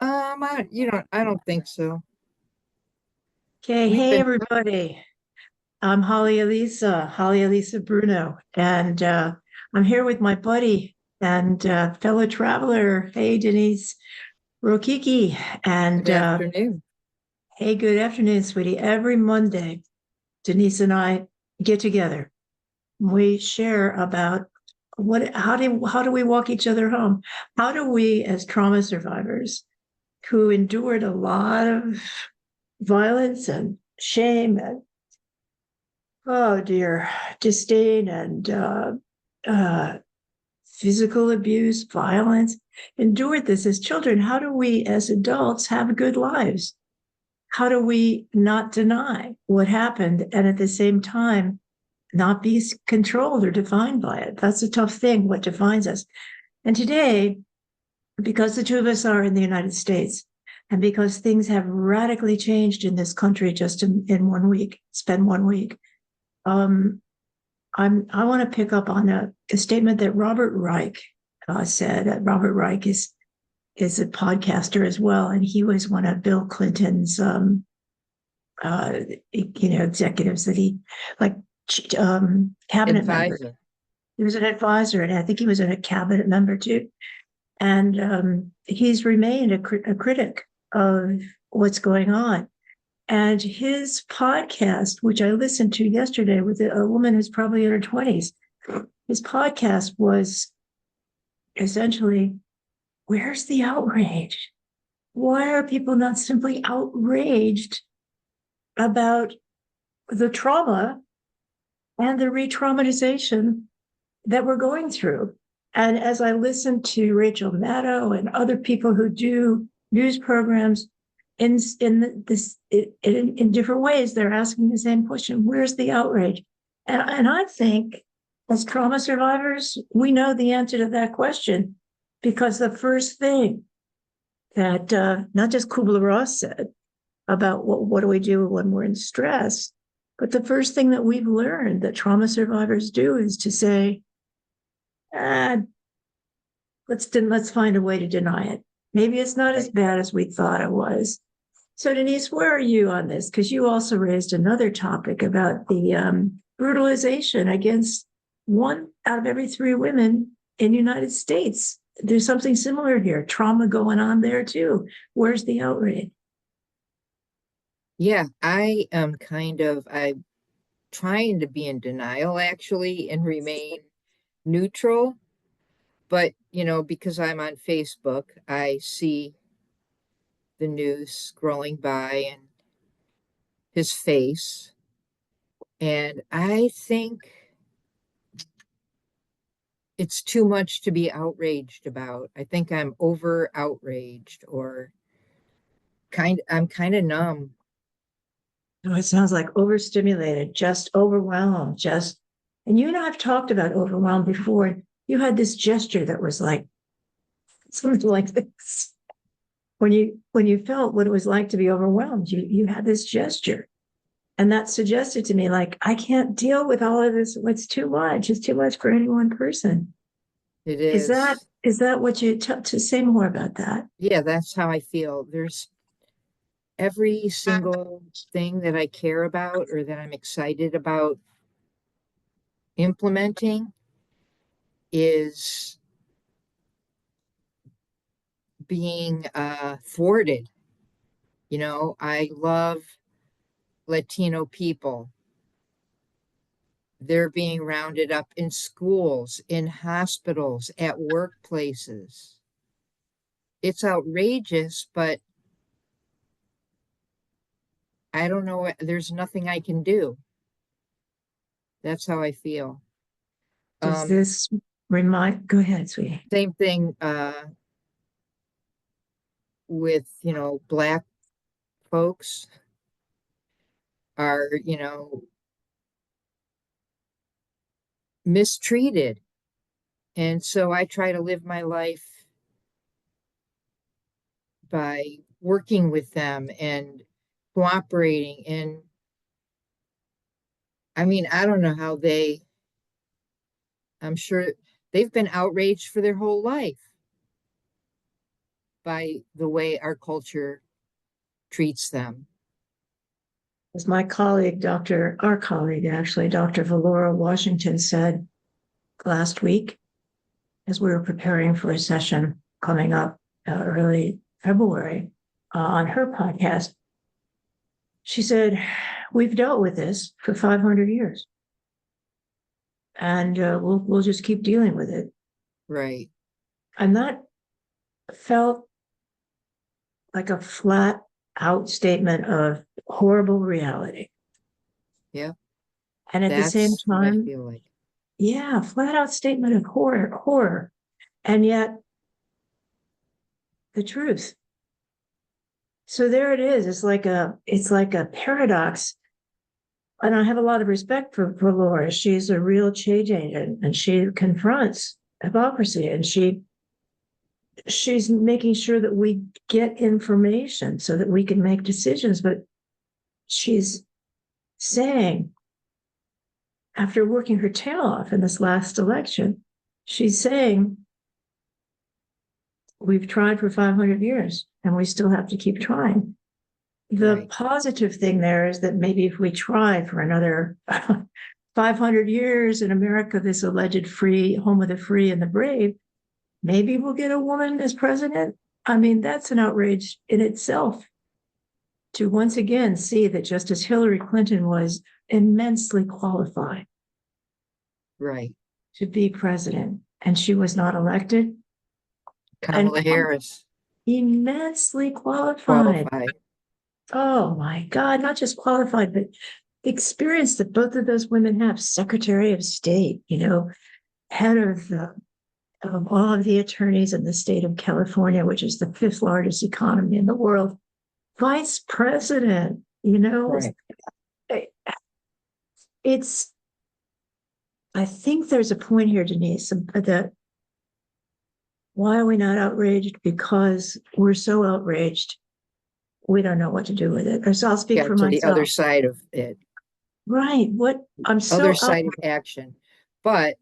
I don't think so. Okay, We've hey been, everybody. I'm Holly Elissa Bruno, and I'm here with my buddy and fellow traveler. Hey, Denise Rokiki, good and afternoon. hey, good afternoon, sweetie. Every Monday, Denise and I get together. We share about how do we walk each other home? How do we, as trauma survivors who endured a lot of violence and shame and oh dear, disdain and uh, physical abuse, violence, endured this as children. How do we, as adults, have good lives? How do we not deny what happened and at the same time not be controlled or defined by it? That's a tough thing, what defines us. And today, because the two of us are in the United States, and because things have radically changed in this country just in 1 week, spend 1 week, um, I want to pick up on a statement that Robert Reich said. Robert Reich is a podcaster as well, and he was one of Bill Clinton's executives that he like cabinet member. Advisor. He was an advisor, and I think he was a cabinet member too. And he's remained a critic of what's going on. And his podcast, which I listened to yesterday with a woman who's probably in her 20s, his podcast was essentially, where's the outrage? Why are people not simply outraged about the trauma and the re traumatization that we're going through? And as I listened to Rachel Maddow and other people who do news programs in different ways, they're asking the same question: where's the outrage? And I think as trauma survivors, we know the answer to that question because the first thing that not just Kubler-Ross said about what do we do when we're in stress, but the first thing that we've learned that trauma survivors do is to say, ah, let's find a way to deny it. Maybe it's not as Right. bad as we thought it was. So, Denise, where are you on this? Because you also raised another topic about the brutalization against one out of every three women in the United States. There's something similar here, trauma going on there too. Where's the outrage? Yeah, I'm trying to be in denial actually and remain neutral. But, because I'm on Facebook, I see the news scrolling by and his face. And I think it's too much to be outraged about. I think I'm over outraged or I'm kind of numb. Oh, it sounds like overstimulated, just overwhelmed, just. And you and I have talked about overwhelmed before. You had this gesture that was like something like this. When you felt what it was like to be overwhelmed, you had this gesture. And that suggested to me, like, I can't deal with all of this. It's too much. It's too much for any one person. It Is that is. is that what you to say more about that? Yeah, that's how I feel. There's every single thing that I care about or that I'm excited about implementing is being thwarted. I love Latino people. They're being rounded up in schools, in hospitals, at workplaces. It's outrageous, but I don't know. There's nothing I can do. That's how I feel. Does Um, this remind? Go ahead, sweetie. Same thing with, black folks are, mistreated. And so I try to live my life by working with them and cooperating. And I mean, I don't know how I'm sure they've been outraged for their whole life. by the way our culture treats them. As my colleague, our colleague actually, Dr. Valora Washington said last week, as we were preparing for a session coming up early February on her podcast, she said, we've dealt with this for 500 years. And we'll just keep dealing with it. Right. And that felt like a flat out statement of horrible reality. Yeah. And at the same That's what I time, feel like. yeah, flat out statement of horror. And yet the truth. So there it is. It's like a paradox. And I have a lot of respect for Laura. She's a real change agent, and she confronts hypocrisy, and she's making sure that we get information so that we can make decisions. But she's saying, after working her tail off in this last election, she's saying, we've tried for 500 years and we still have to keep trying. The Right. positive thing there is that maybe if we try for another 500 years in America, this alleged free home of the free and the brave, maybe we'll get a woman as president. I mean, that's an outrage in itself to once again see that just as Hillary Clinton was immensely qualified Right. to be president and she was not elected, and Kamala Harris. immensely qualified. Qualified. Oh my God, not just qualified, but the experience that both of those women have. Secretary of State, head of all of the attorneys in the state of California, which is the fifth largest economy in the world. Vice president, Right. it's, I think there's a point here, Denise, that why are we not outraged? Because we're so outraged, we don't know what to do with it. Or so I'll speak for To the other myself. side of it. Right. What I'm so Other side of action. But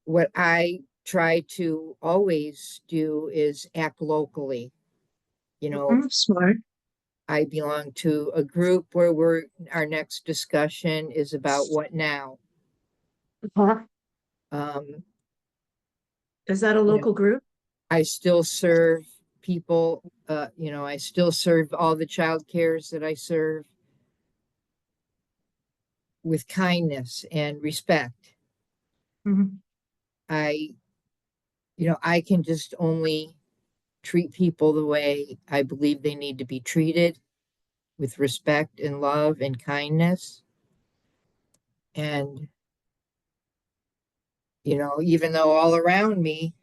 what I try to always do is act locally. Smart. I belong to a group where our next discussion is about what now. Uh-huh. Um, Is that a local group? I still serve people, I still serve all the child cares that I serve with kindness and respect. Mm-hmm. I, I can just only treat people the way I believe they need to be treated, with respect and love and kindness. And, even though all around me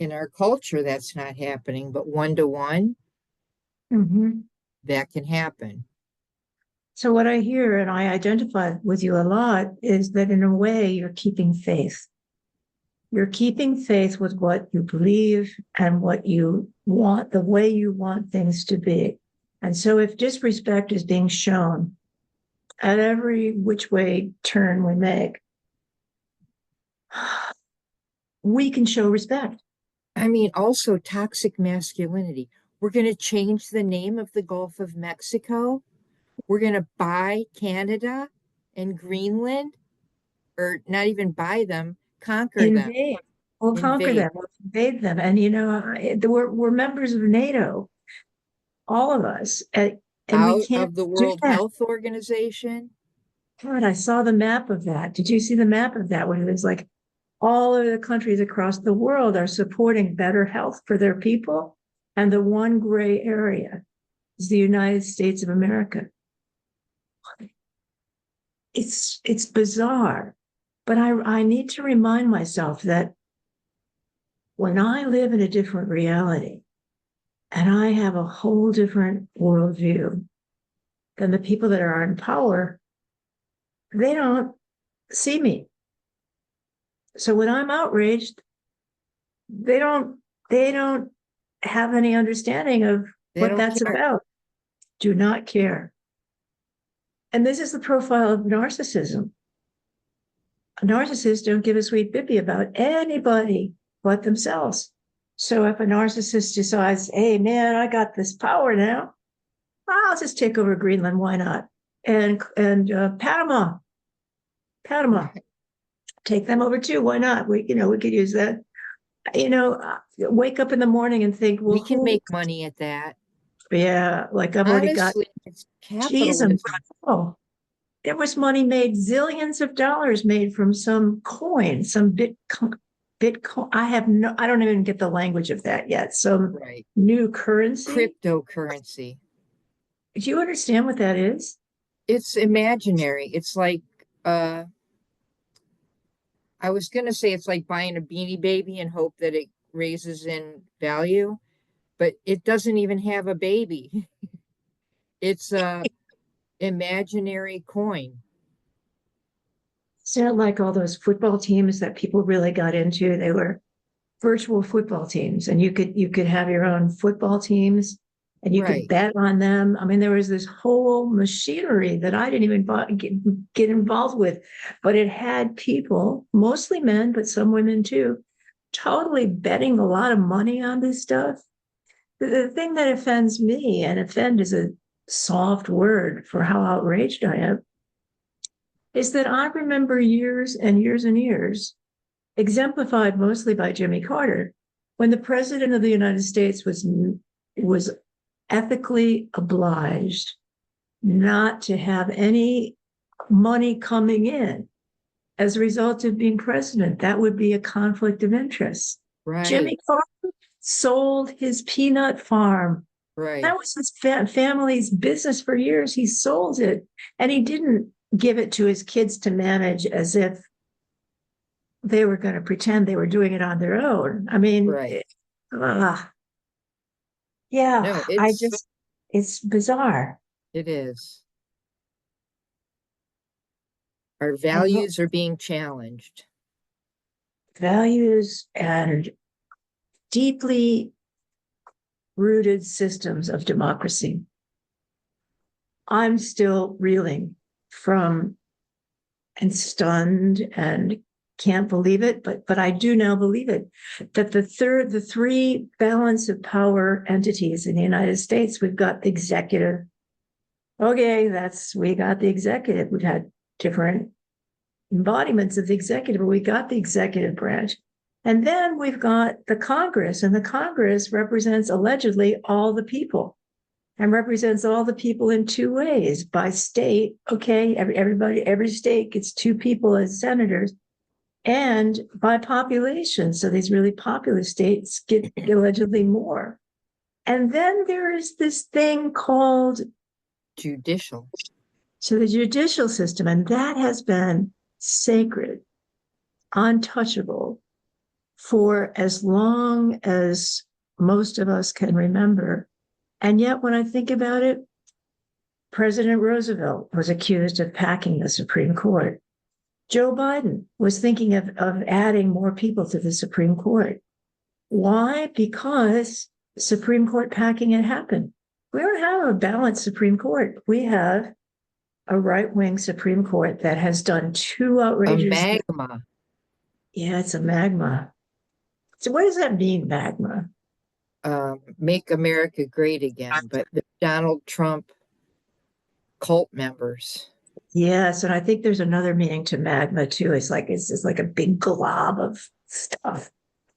in our culture, that's not happening, but one to one, Mm-hmm. that can happen. So what I hear, and I identify with you a lot, is that in a way you're keeping faith. You're keeping faith with what you believe and what you want, the way you want things to be. And so if disrespect is being shown at every which way turn we make, we can show respect. I mean, also toxic masculinity. We're going to change the name of the Gulf of Mexico. We're going to buy Canada and Greenland, or not even buy them, conquer them, Invade. We'll conquer invade them. We'll invade them. And, we're members of NATO, all of us. And we out can't of the do World that. Health Organization. God, I saw the map of that. Did you see the map of that? When it was like all of the countries across the world are supporting better health for their people. And the one gray area is the United States of America. It's bizarre. But I need to remind myself that when I live in a different reality and I have a whole different worldview than the people that are in power, they don't see me. So when I'm outraged, they don't have any understanding of They what don't that's care. about. Do not care. And this is the profile of narcissism. Narcissists don't give a sweet bippy about anybody but themselves. So if a narcissist decides, hey, man, I got this power now, I'll just take over Greenland. Why not? And Panama, Right. take them over too. Why not? We could use that. Wake up in the morning and think, We well, can make money at that. yeah, like I've already got Honestly, it's cheese and capitalism. oh, there was money made, zillions of dollars made from some coin, some Bitcoin. I don't even get the language of that yet. Some Right. new currency. Cryptocurrency. Do you understand what that is? It's imaginary. It's like I was gonna say it's like buying a Beanie Baby and hope that it raises in value, but it doesn't even have a baby. It's a imaginary coin. Sound like all those football teams that people really got into. They were virtual football teams, and you could have your own football teams, and you could Right. bet on them. I mean, there was this whole machinery that I didn't even get involved with, but it had people, mostly men, but some women too, totally betting a lot of money on this stuff. The thing that offends me, and offend is a soft word for how outraged I am, is that I remember years and years and years, exemplified mostly by Jimmy Carter, when the president of the United States was ethically obliged not to have any money coming in as a result of being president. That would be a conflict of interest. Right. Jimmy Carter sold his peanut farm. Right. That was his family's business for years. He sold it, and he didn't give it to his kids to manage as if they were going to pretend they were doing it on their own. I mean, Right. yeah, No, it's it's bizarre. it is. Our And values are being challenged. values and deeply rooted systems of democracy. I'm still reeling from and stunned and can't believe it, but I do now believe it, that the three balance of power entities in the United States, we've got the executive. Okay, we got the executive. We've had different embodiments of the executive, but we got the executive branch. And then we've got the Congress, and the Congress represents allegedly all the people, and represents all the people in two ways: by state. Okay, every state gets two people as senators, and by population. So these really populous states get allegedly more. And then there is this thing called Judicial. the judicial system, and that has been sacred, untouchable for as long as most of us can remember. And yet, when I think about it, President Roosevelt was accused of packing the Supreme Court. Joe Biden was thinking of adding more people to the Supreme Court. Why? Because Supreme Court packing had happened. We don't have a balanced Supreme Court. We have a right-wing Supreme Court that has done two A outrageous things. magma. Yeah, it's a magma. So what does that mean, magma? Make America great again, but the Donald Trump cult members. Yes, and I think there's another meaning to magma too. It's just like a big glob of stuff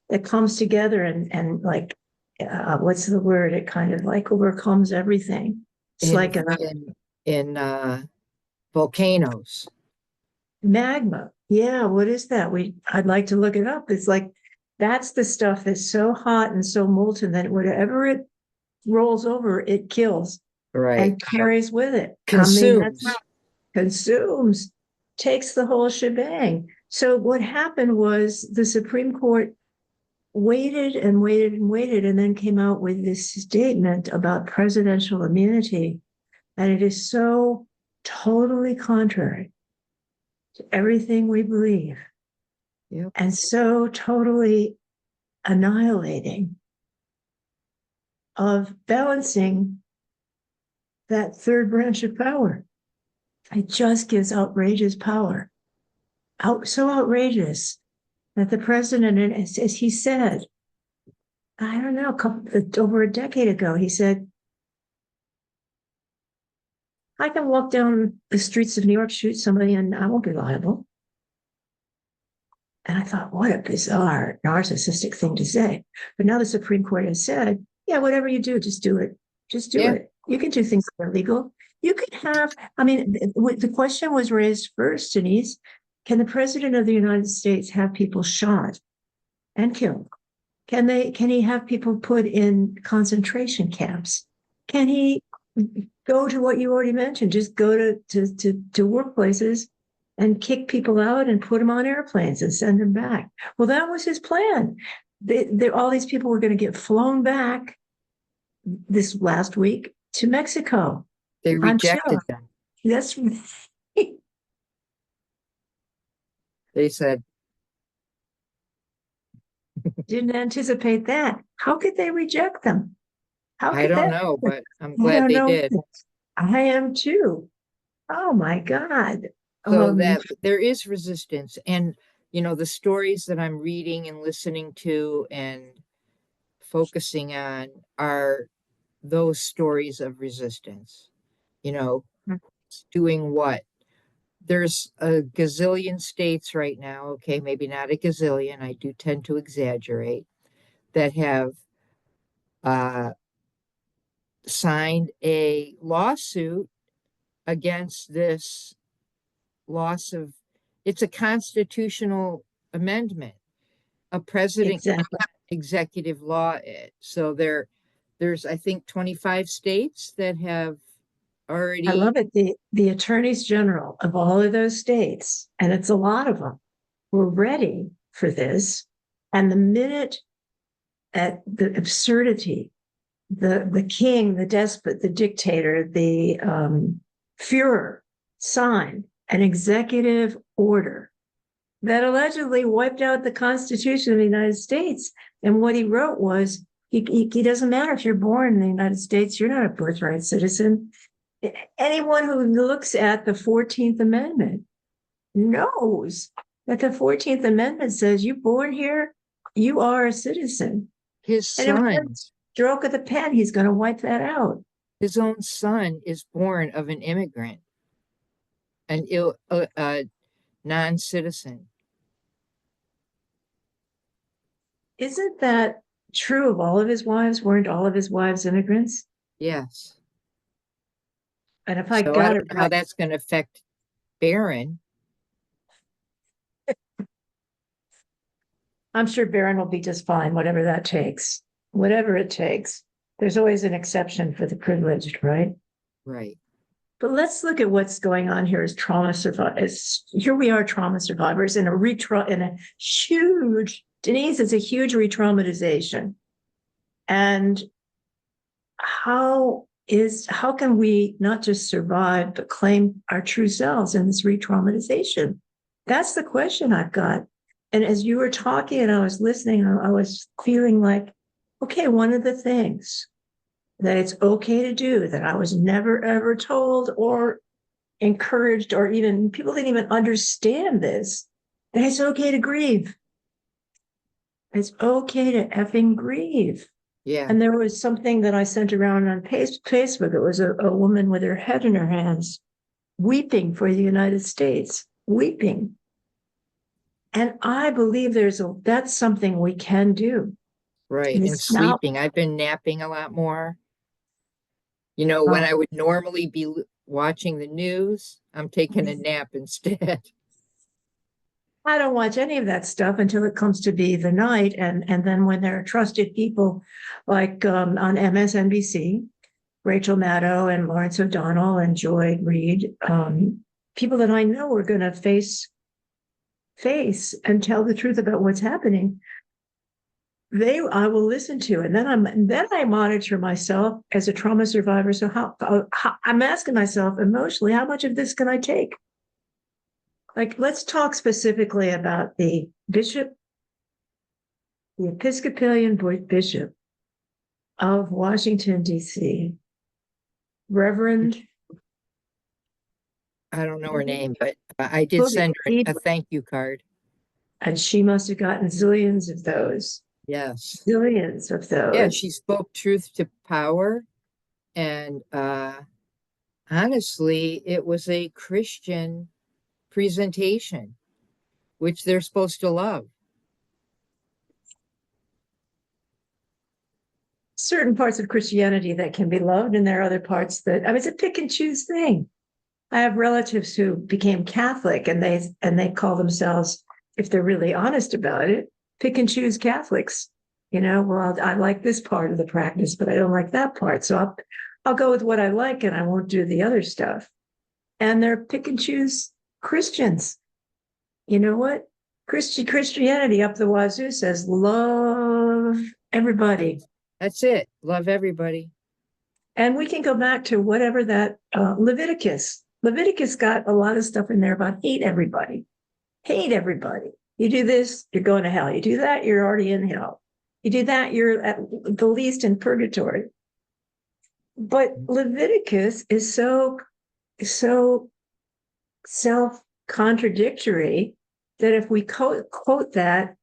that comes together and like what's the word? It kind of like overcomes everything. It's in like a in volcanoes. magma. Yeah, what is that? I'd like to look it up. It's like that's the stuff that's so hot and so molten that whatever it rolls over, it kills Right. and carries with it. I mean, that's Consumes. consumes, takes the whole shebang. So what happened was the Supreme Court waited and waited and waited, and then came out with this statement about presidential immunity. And it is so totally contrary to everything we believe, Yep. and so totally annihilating of balancing that third branch of power. It just gives outrageous power. So outrageous that the president, as he said, I don't know, over a decade ago, he said, I can walk down the streets of New York, shoot somebody, and I won't be liable. And I thought, what a bizarre, narcissistic thing to say. But now the Supreme Court has said, yeah, whatever you do, just do it. Just do Yeah, it. You can do things that are legal. You could have, I mean, the question was raised first, Denise, can the president of the United States have people shot and killed? Can he have people put in concentration camps? Can he go to what you already mentioned, just go to workplaces and kick people out and put them on airplanes and send them back? Well, that was his plan. All these people were going to get flown back this last week to Mexico. they I'm rejected sure them. that's They said, didn't anticipate that. How could they reject them? How I could don't that? know, but I'm I glad don't they know. did. I am too. Oh my God. So Um, that there is resistance. And, the stories that I'm reading and listening to and focusing on are those stories of resistance. You know, doing what? There's a gazillion states right now, okay, maybe not a gazillion, I do tend to exaggerate, that have uh, signed a lawsuit against this loss of, it's a constitutional amendment. A president can exactly. executive law it. So there's I think 25 states that have I already. love it. The attorneys general of all of those states, and it's a lot of them, were ready for this. And the minute at the absurdity, the king, the despot, the dictator, the Führer signed an executive order that allegedly wiped out the Constitution of the United States. And what he wrote was, he doesn't matter if you're born in the United States, you're not a birthright citizen. Anyone who looks at the 14th Amendment knows that the 14th Amendment says you're born here, you are a citizen. His And in son, one stroke of the pen, he's going to wipe that out. his own son is born of an immigrant, a non-citizen. Isn't that true of all of his wives? Weren't all of his wives immigrants? Yes. And if I So I got it don't know how right, that's going to affect Barron. I'm sure Barron will be just fine, whatever that takes, whatever it takes. There's always an exception for the privileged, right? Right. But let's look at what's going on here as trauma survivors. Here we are, trauma survivors in a huge, Denise, it's a huge re-traumatization. And how can we not just survive, but claim our true selves in this re-traumatization? That's the question I've got. And as you were talking and I was listening, I was feeling like, okay, one of the things that it's okay to do that I was never ever told or encouraged, or even people didn't even understand this, that it's okay to grieve. It's okay to effing grieve. Yeah. And there was something that I sent around on Facebook. It was a woman with her head in her hands, weeping for the United States, weeping. And I believe that's something we can do. Right. And And it's now, sleeping. I've been napping a lot more. When I would normally be watching the news, I'm taking a nap instead. I don't watch any of that stuff until it comes to be the night. And then when there are trusted people like on MSNBC, Rachel Maddow and Lawrence O'Donnell and Joy Reid, people that I know are going to face and tell the truth about what's happening. I will listen to, and then I monitor myself as a trauma survivor. So how I'm asking myself emotionally, how much of this can I take? Like, let's talk specifically about the Episcopalian bishop of Washington, D.C., Reverend. I don't know her name, but I did send her a thank you card. And she must have gotten zillions of those. Yes. Billions of Yeah, those. she spoke truth to power. And honestly, it was a Christian presentation, which they're supposed to love. Certain parts of Christianity that can be loved, and there are other parts that, I mean, it's a pick and choose thing. I have relatives who became Catholic, and they call themselves, if they're really honest about it, pick and choose Catholics. Well, I like this part of the practice, but I don't like that part. So I'll go with what I like, and I won't do the other stuff. And they're pick and choose Christians. You know what? Christianity up the wazoo says love everybody. That's it. Love everybody. And we can go back to whatever that Leviticus. Leviticus got a lot of stuff in there about hate everybody. Hate everybody. You do this, you're going to hell. You do that, you're already in hell. You do that, you're at the least in purgatory. But Leviticus is so self-contradictory that if we quote that,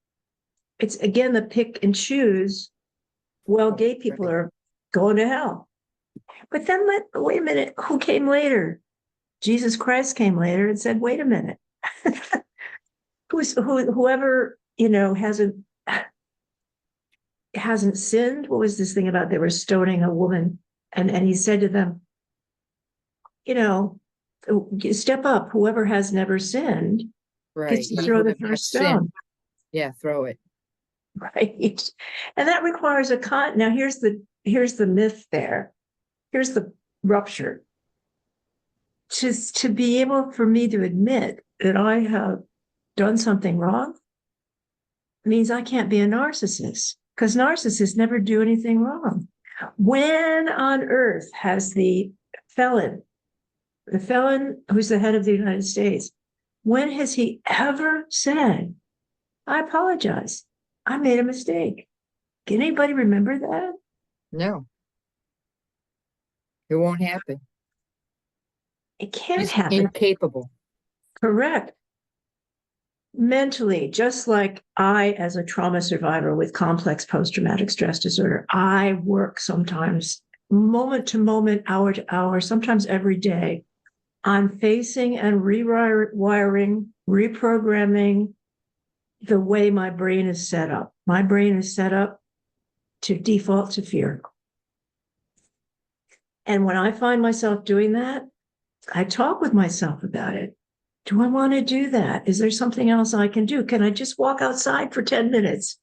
it's again the pick and choose. Well, gay people are going to hell. But then wait a minute, who came later? Jesus Christ came later and said, wait a minute. Whoever, hasn't sinned. What was this thing about they were stoning a woman? And he said to them, step up, whoever has never sinned gets to throw the first stone. Yeah, throw it. Right. And that requires now here's the myth there. Here's the rupture. To be able for me to admit that I have done something wrong means I can't be a narcissist, because narcissists never do anything wrong. When on earth has the felon who's the head of the United States, when has he ever said, I apologize, I made a mistake? Can anybody remember that? No. It won't happen. It can't He's happen. incapable. Correct. Mentally, just like I, as a trauma survivor with complex post-traumatic stress disorder, I work sometimes moment to moment, hour to hour, sometimes every day on facing and rewiring, reprogramming the way my brain is set up. My brain is set up to default to fear. And when I find myself doing that, I talk with myself about it. Do I want to do that? Is there something else I can do? Can I just walk outside for 10 minutes?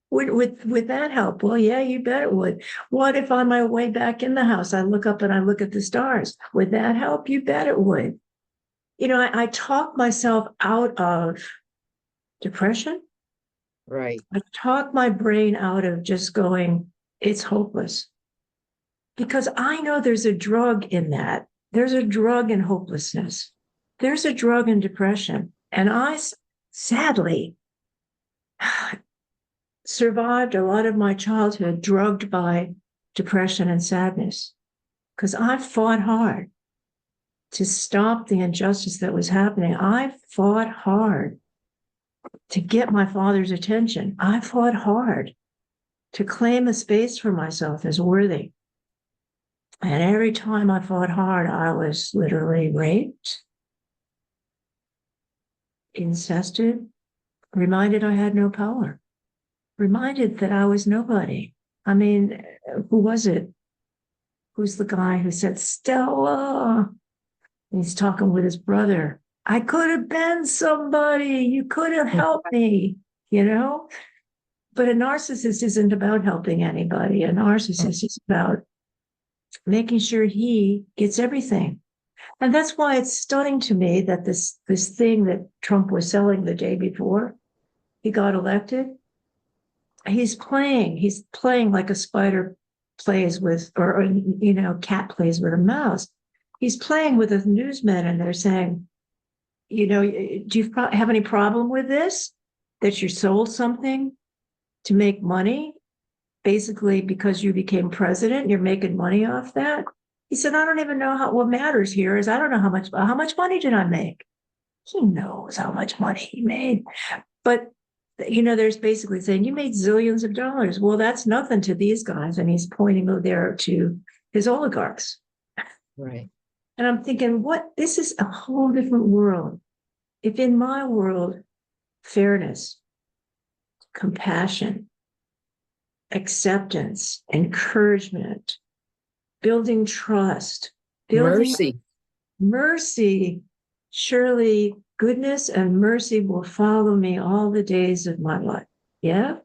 Would that help? Well, yeah, you bet it would. What if on my way back in the house, I look up and I look at the stars? Would that help? You bet it would. I talk myself out of depression. Right. I talk my brain out of just going, it's hopeless. Because I know there's a drug in that. There's a drug in hopelessness. There's a drug in depression. And I sadly survived a lot of my childhood drugged by depression and sadness, because I fought hard to stop the injustice that was happening. I fought hard to get my father's attention. I fought hard to claim a space for myself as worthy. And every time I fought hard, I was literally raped, incested, reminded I had no power, reminded that I was nobody. I mean, who was it? Who's the guy who said, Stella? And he's talking with his brother. I could have been somebody. You could have helped me, But a narcissist isn't about helping anybody. A narcissist is about making sure he gets everything. And that's why it's stunning to me that this thing that Trump was selling the day before he got elected, he's playing like a spider plays with, or cat plays with a mouse. He's playing with the newsmen, and they're saying, do you have any problem with this? That you sold something to make money, basically because you became president, you're making money off that. He said, I don't even know what matters here is I don't know how much money did I make. He knows how much money he made. But there's basically saying you made zillions of dollars. Well, that's nothing to these guys. And he's pointing there to his oligarchs. Right. And I'm thinking, this is a whole different world. If in my world, fairness, compassion, acceptance, encouragement, building trust, building Mercy. mercy, surely goodness and mercy will follow me all the days of my life. Yeah,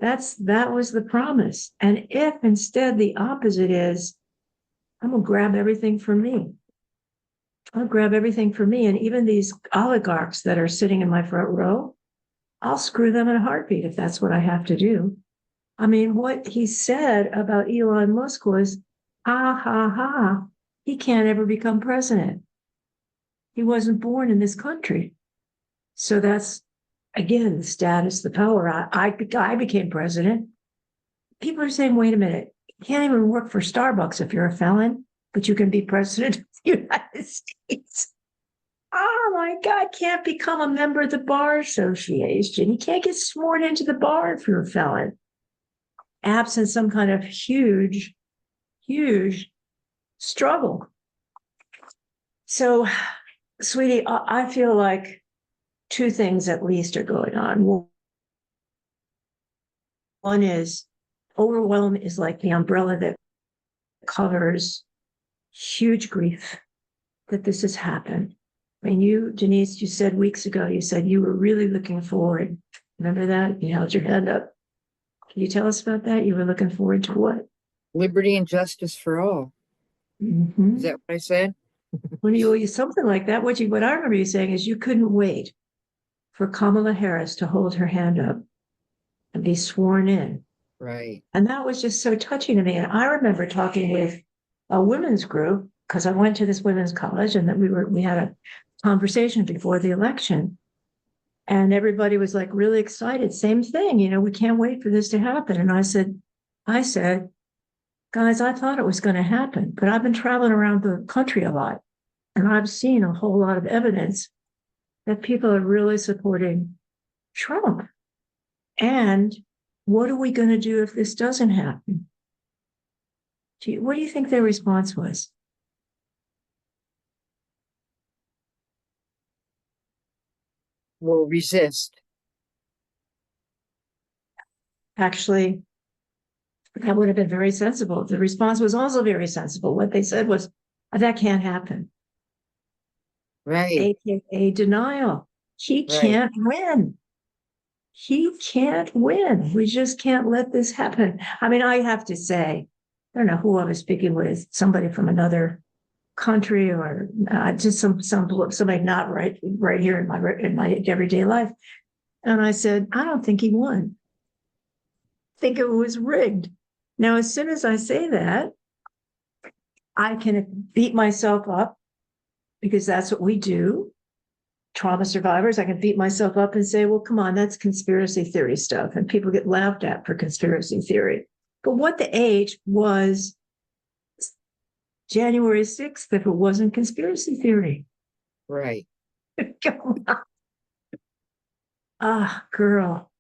that was the promise. And if instead the opposite is, I'm gonna grab everything for me. I'll grab everything for me. And even these oligarchs that are sitting in my front row, I'll screw them in a heartbeat if that's what I have to do. I mean, what he said about Elon Musk was, ha ha ha, he can't ever become president. He wasn't born in this country. So that's, again, the status, the power. I became president. People are saying, wait a minute, you can't even work for Starbucks if you're a felon, but you can be president of the United States. Oh my God, can't become a member of the bar association. You can't get sworn into the bar if you're a felon, absent some kind of huge, huge struggle. So, sweetie, I feel like two things at least are going on. One is overwhelm is like the umbrella that covers huge grief that this has happened. I mean, you, Denise, you said weeks ago, you said you were really looking forward. Remember that? You held your hand up. Can you tell us about that? You were looking forward to what? Liberty and justice for all. Mm-hmm. Is that what I said? When you something like that, what I remember you saying is you couldn't wait for Kamala Harris to hold her hand up and be sworn in. Right. And that was just so touching to me. And I remember talking with a women's group because I went to this women's college and that we had a conversation before the election. And everybody was like really excited. Same thing, we can't wait for this to happen. And I said, guys, I thought it was going to happen, but I've been traveling around the country a lot. And I've seen a whole lot of evidence that people are really supporting Trump. And what are we going to do if this doesn't happen? What do you think their response was? We'll resist. Actually, that would have been very sensible. The response was also very sensible. What they said was, that can't happen. Right. AKA denial. He Right. can't win. He can't win. We just can't let this happen. I mean, I have to say, I don't know who I was speaking with, somebody from another country or just somebody not right here in my everyday life. And I said, I don't think he won. I think it was rigged. Now, as soon as I say that, I can beat myself up because that's what we do. Trauma survivors, I can beat myself up and say, well, come on, that's conspiracy theory stuff. And people get laughed at for conspiracy theory. But what the age was January 6th if it wasn't conspiracy theory? Right. Come on. Ah, girl.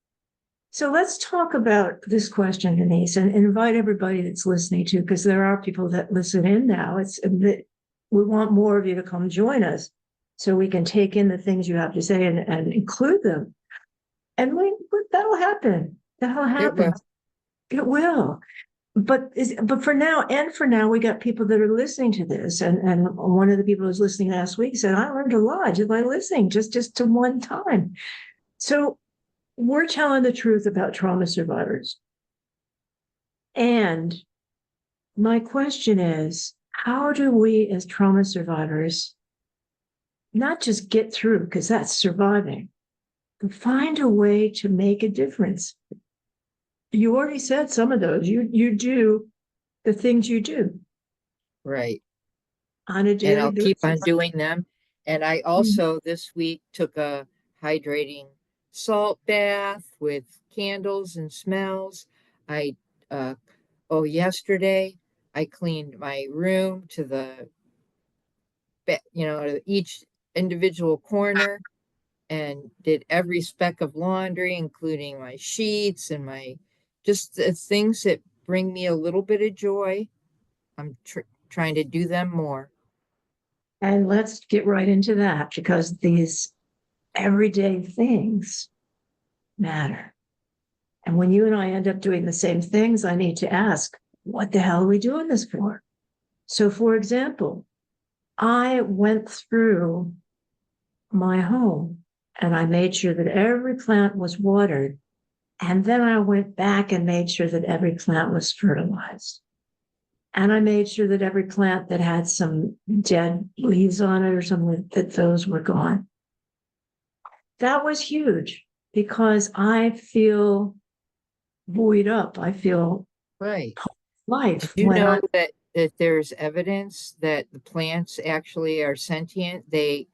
So let's talk about this question, Denise, and invite everybody that's listening to, because there are people that listen in now. We want more of you to come join us so we can take in the things you have to say and include them. And that'll happen. That'll happen. It will. But for now, we got people that are listening to this. And one of the people who was listening last week said, I learned a lot just by listening, just to one time. So we're telling the truth about trauma survivors. And my question is, how do we as trauma survivors not just get through, because that's surviving, but find a way to make a difference? You already said some of those. You do the things you do. Right. On a And daily I'll keep on basis. doing them. And I also this week took a hydrating salt bath with candles and smells. I yesterday I cleaned my room to each individual corner. and did every speck of laundry, including my sheets and my just the things that bring me a little bit of joy. I'm trying to do them more. And let's get right into that because these everyday things matter. And when you and I end up doing the same things, I need to ask, what the hell are we doing this for? So, for example, I went through my home and I made sure that every plant was watered. And then I went back and made sure that every plant was fertilized. And I made sure that every plant that had some dead leaves on it or something, that those were gone. That was huge because I feel buoyed up. I feel Right. life You when know I. that there's evidence that the plants actually are sentient. They Mhm.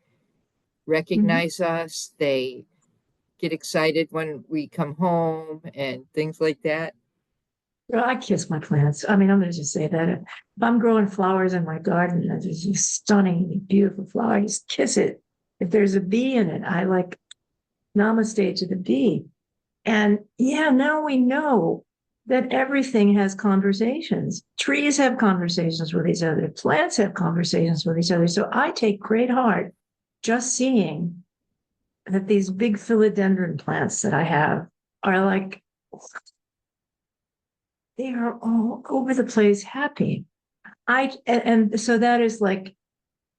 recognize us. They get excited when we come home and things like that. Well, I kiss my plants. I mean, I'm going to just say that if I'm growing flowers in my garden, there's just stunning, beautiful flower, I just kiss it. If there's a bee in it, I like namaste to the bee. And yeah, now we know that everything has conversations. Trees have conversations with each other. Plants have conversations with each other. So I take great heart just seeing that these big philodendron plants that I have are like, they are all over the place happy. And so that is like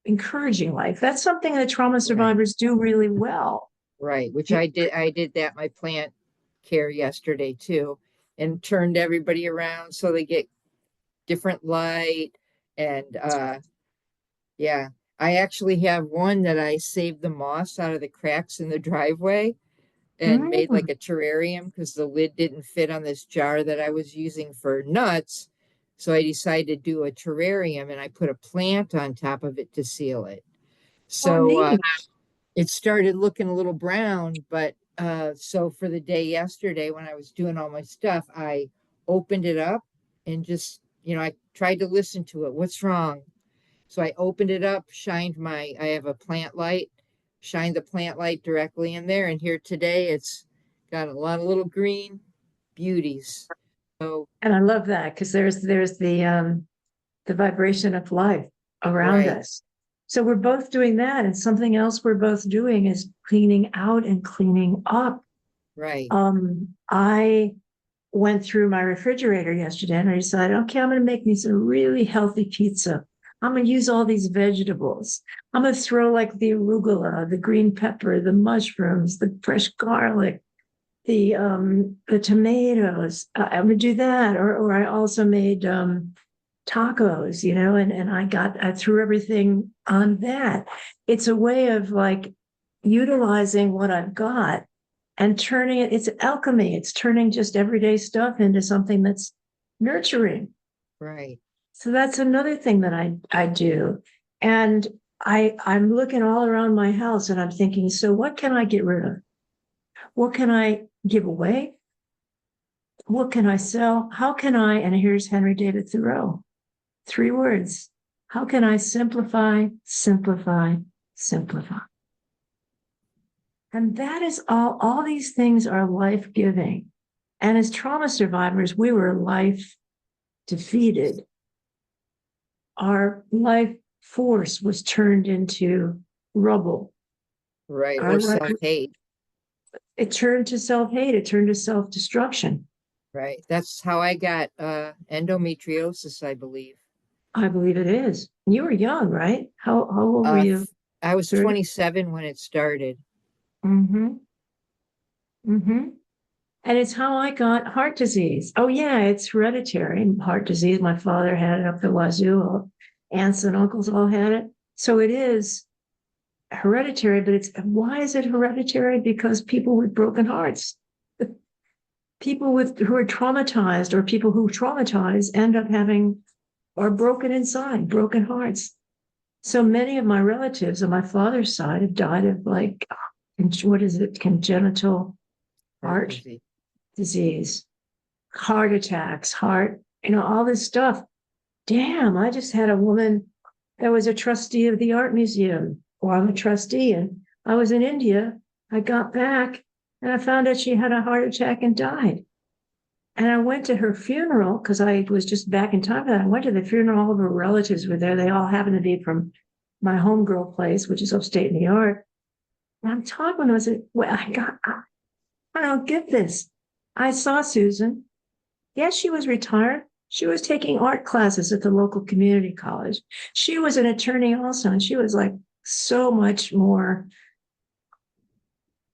encouraging life. That's something that trauma Right. survivors do really well. Right. Which I did. I did that my plant care yesterday too, and turned everybody around so they get different light. And yeah, I actually have one that I saved the moss out of the cracks in the driveway and made like Mm. a terrarium because the lid didn't fit on this jar that I was using for nuts. So I decided to do a terrarium and I put a plant on top of it to seal it. Oh, So neat. it started looking a little brown, but so for the day yesterday when I was doing all my stuff, I opened it up and just, I tried to listen to it. What's wrong? So I opened it up, I have a plant light, shined the plant light directly in there. And here today, it's got a lot of little green beauties. So, And I love that because there's the vibration of life around right, us. So we're both doing that. And something else we're both doing is cleaning out and cleaning up. right, I went through my refrigerator yesterday and I decided, okay, I'm going to make me some really healthy pizza. I'm going to use all these vegetables. I'm going to throw like the arugula, the green pepper, the mushrooms, the fresh garlic, the tomatoes. I'm going to do that. Or I also made tacos, and I threw everything on that. It's a way of like utilizing what I've got and turning it, it's alchemy. It's turning just everyday stuff into something that's nurturing. right, So that's another thing that I do. And I'm looking all around my house and I'm thinking, so what can I get rid of? What can I give away? What can I sell? How can I, and here's Henry David Thoreau, 3 words. How can I simplify, simplify, simplify? And that is all these things are life giving. And as trauma survivors, we were life defeated. Our life force was turned into rubble. right. Our Or life, self-hate. it turned to self-hate, it turned to self-destruction. Right. That's how I got endometriosis, I believe. I believe it is. You were young, right? How old were Uh, you? I was 30? 27 when it started. Mm-hmm. Mm-hmm. And it's how I got heart disease. Oh, yeah, it's hereditary heart disease. My father had it up the wazoo. Aunts and uncles all had it. So it is hereditary, but it's why is it hereditary? Because people with broken hearts, people who are traumatized, or people who traumatize end up having are broken inside, broken hearts. So many of my relatives on my father's side have died of like, what is it, congenital Heart heart disease. disease, heart attacks, all this stuff. Damn, I just had a woman that was a trustee of the art museum, or I'm a trustee, and I was in India. I got back and I found out she had a heart attack and died. And I went to her funeral because I was just back in time for that. I went to the funeral. All of her relatives were there. They all happened to be from my homegirl place, which is upstate New York. And I'm talking to her. I said, well, I don't get this. I saw Susan. Yes, she was retired. She was taking art classes at the local community college. She was an attorney also, and she was like so much more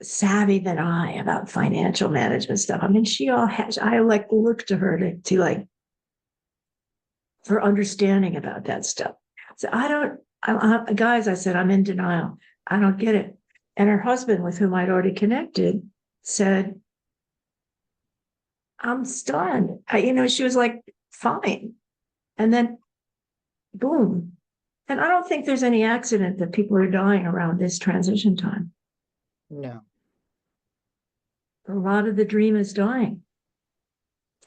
savvy than I about financial management stuff. I mean, she all has, I like look to her to like for understanding about that stuff. So guys, I said, I'm in denial. I don't get it. And her husband, with whom I'd already connected, said, I'm stunned. She was like, fine. And then boom. And I don't think there's any accident that people are dying around this transition time. No. A lot of the dream is dying.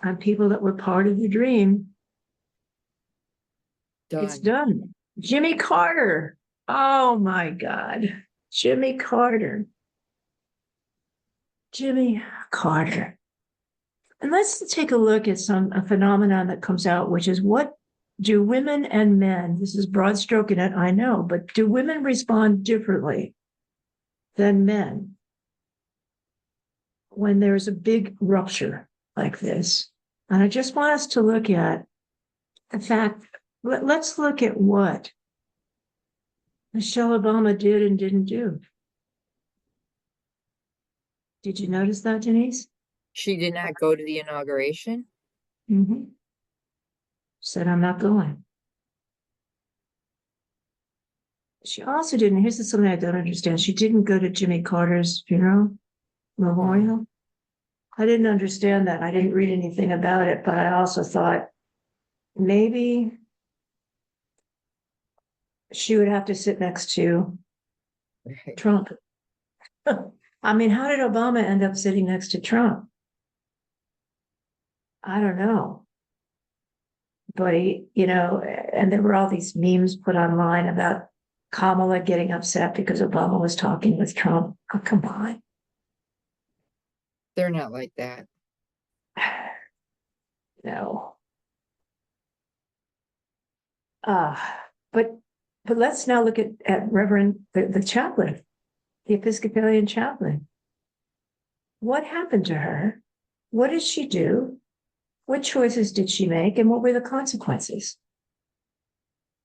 And people that were part of the dream, it's done. Jimmy Carter. Oh my God. Jimmy Carter. Jimmy Carter. And let's take a look at a phenomenon that comes out, which is what do women and men, this is broad stroking it, I know, but do women respond differently than men when there's a big rupture like this? And I just want us to look at the fact, let's look at what Michelle Obama did and didn't do. Did you notice that, Denise? She did not go to the inauguration. Mm-hmm. Said, I'm not going. She also didn't, here's something I don't understand. She didn't go to Jimmy Carter's funeral memorial. I didn't understand that. I didn't read anything about it, but I also thought maybe she would have to sit next to Trump. I mean, how did Obama end up sitting next to Trump? I don't know. But and there were all these memes put online about Kamala getting upset because Obama was talking with Trump. Oh, come on. They're not like that. No. But let's now look at Reverend the chaplain, the Episcopalian chaplain. What happened to her? What did she do? What choices did she make? And what were the consequences?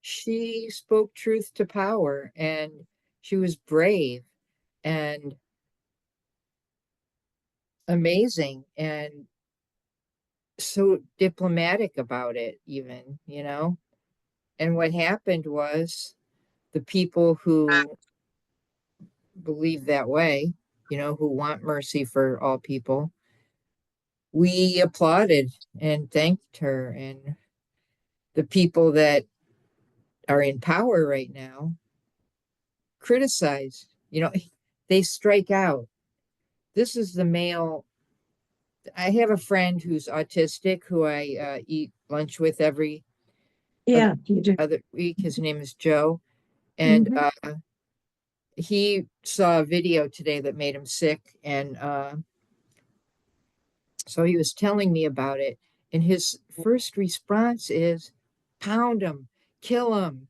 She spoke truth to power, and she was brave and amazing and so diplomatic about it, even, And what happened was the people who believe that way, who want mercy for all people, we applauded and thanked her. And the people that are in power right now criticize, they strike out. This is the male. I have a friend who's autistic who I eat lunch with every Yeah, you do. other week. His name is Joe. And Mm-hmm. he saw a video today that made him sick. And so he was telling me about it. And his first response is pound him, kill him.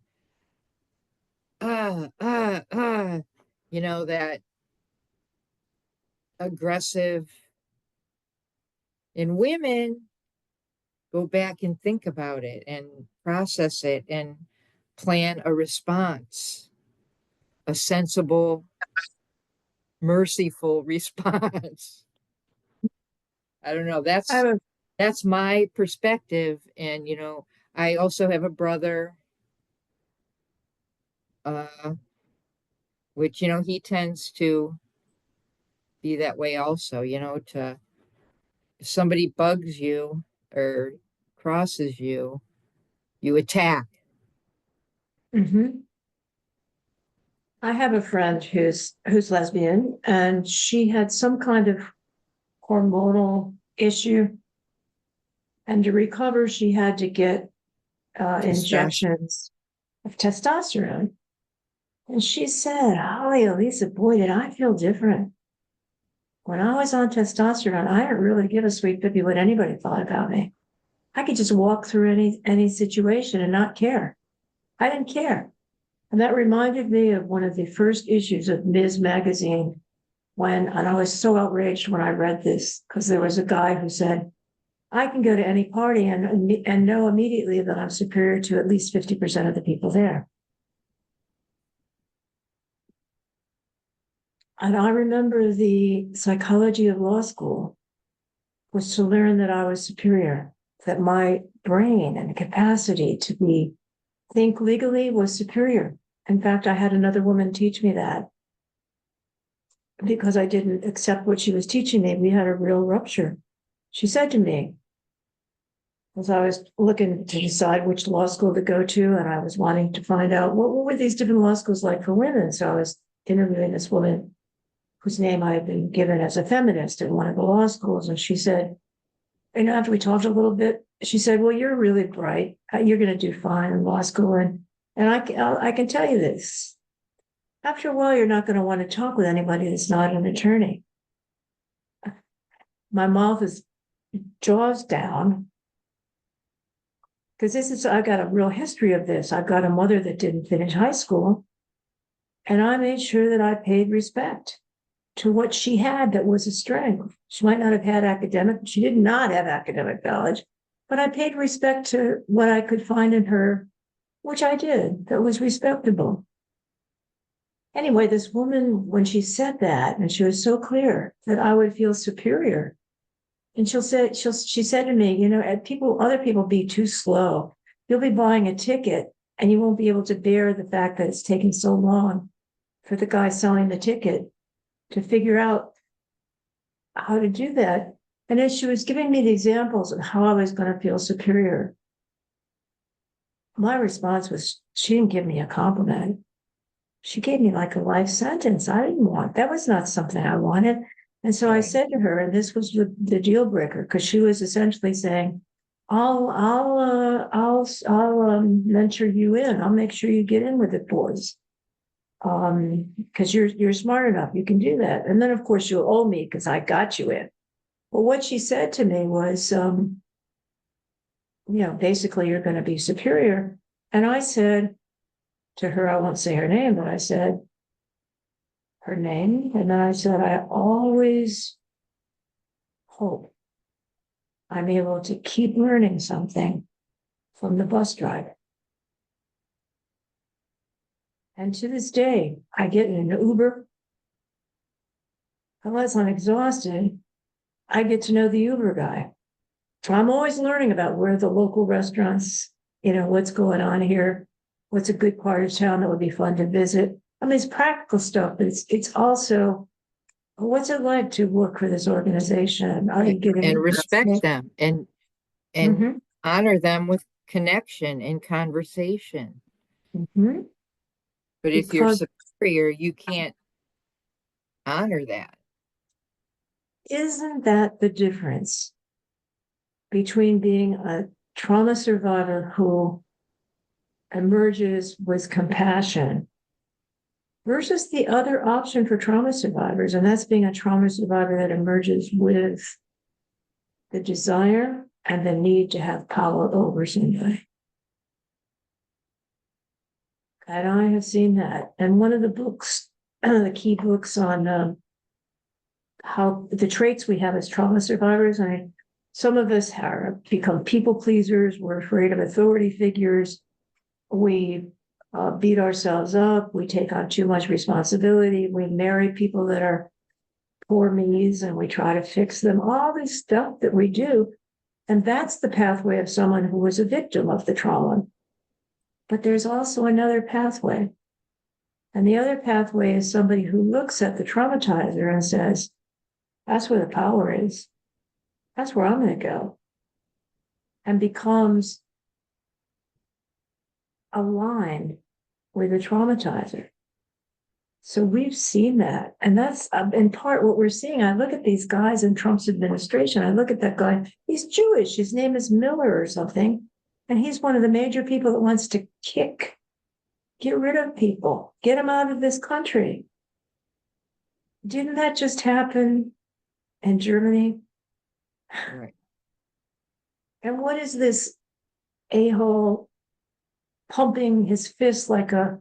That aggressive. And women go back and think about it and process it and plan a response, a sensible, merciful response. I don't know. That's my perspective. And I also have a brother, which he tends to be that way also, to if somebody bugs you or crosses you, you attack. Mm-hmm. I have a friend who's lesbian, and she had some kind of hormonal issue, and to recover, she had to get injections of testosterone. And she said, "Holly Elissa, boy, did I feel different. When I was on testosterone, I didn't really give a sweet pippy what anybody thought about me. I could just walk through any situation and not care. I didn't care. And that reminded me of one of the first issues of Ms. Magazine and I was so outraged when I read this, because there was a guy who said, I can go to any party and know immediately that I'm superior to at least 50% of the people there. And I remember the psychology of law school was to learn that I was superior, that my brain and capacity to think legally was superior. In fact, I had another woman teach me that because I didn't accept what she was teaching me. We had a real rupture. She said to me, as I was looking to decide which law school to go to, and I was wanting to find out what were these different law schools like for women. So I was interviewing this woman whose name I had been given as a feminist in one of the law schools. And she said, after we talked a little bit, she said, well, you're really bright. You're going to do fine in law school. And I can tell you this. After a while, you're not going to want to talk with anybody that's not an attorney. My mouth is jaws down. Because I've got a real history of this. I've got a mother that didn't finish high school. And I made sure that I paid respect to what she had that was a strength. She might not have had she did not have academic knowledge, but I paid respect to what I could find in her, which I did, that was respectable. Anyway, this woman, when she said that, and she was so clear that I would feel superior, and she said to me, other people be too slow. You'll be buying a ticket and you won't be able to bear the fact that it's taking so long for the guy selling the ticket to figure out how to do that. And as she was giving me the examples of how I was going to feel superior, my response was, she didn't give me a compliment. She gave me like a life sentence. That was not something I wanted. And so I said to her, and this was the deal breaker, because she was essentially saying, I'll mentor you in. I'll make sure you get in with it, boys. Because you're smart enough, you can do that. And then of course you'll owe me because I got you in. Well, what she said to me was, basically you're going to be superior. And I said to her, I won't say her name, but I said her name. And then I said, I always hope I'm able to keep learning something from the bus driver. And to this day, I get in an Uber. Unless I'm exhausted, I get to know the Uber guy. I'm always learning about where the local restaurants, what's going on here, what's a good part of town that would be fun to visit. I mean, it's practical stuff, but it's also, what's it like to work for this organization? Are you getting and respect them and Mhm. honor them with connection and conversation. Mhm. But if you're Because superior, you can't honor that. isn't that the difference between being a trauma survivor who emerges with compassion versus the other option for trauma survivors, and that's being a trauma survivor that emerges with the desire and the need to have power over somebody? And I have seen that. And one of the books, the key books on how the traits we have as trauma survivors, some of us have become people pleasers. We're afraid of authority figures. We beat ourselves up. We take on too much responsibility. We marry people that are poor me's and we try to fix them. All this stuff that we do. And that's the pathway of someone who was a victim of the trauma. But there's also another pathway. And the other pathway is somebody who looks at the traumatizer and says, that's where the power is. That's where I'm going to go. And becomes aligned with the traumatizer. So we've seen that. And that's in part what we're seeing. I look at these guys in Trump's administration. I look at that guy. He's Jewish. His name is Miller or something. And he's one of the major people that wants to get rid of people, get them out of this country. Didn't that just happen and Germany. Right. And what is this a-hole pumping his fist like a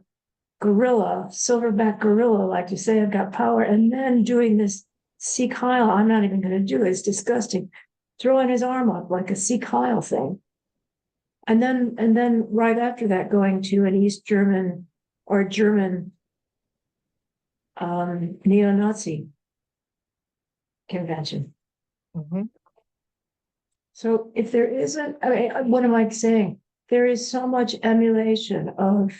gorilla, silverback gorilla, like to say I've got power, and then doing this Sikh Heil? I'm not even going to do it. It's disgusting. Throwing his arm up like a Sikh Heil thing. And then right after that, going to an East German or German neo-Nazi convention. Mm-hmm. So if there isn't, I mean, what am I saying? There is so much emulation of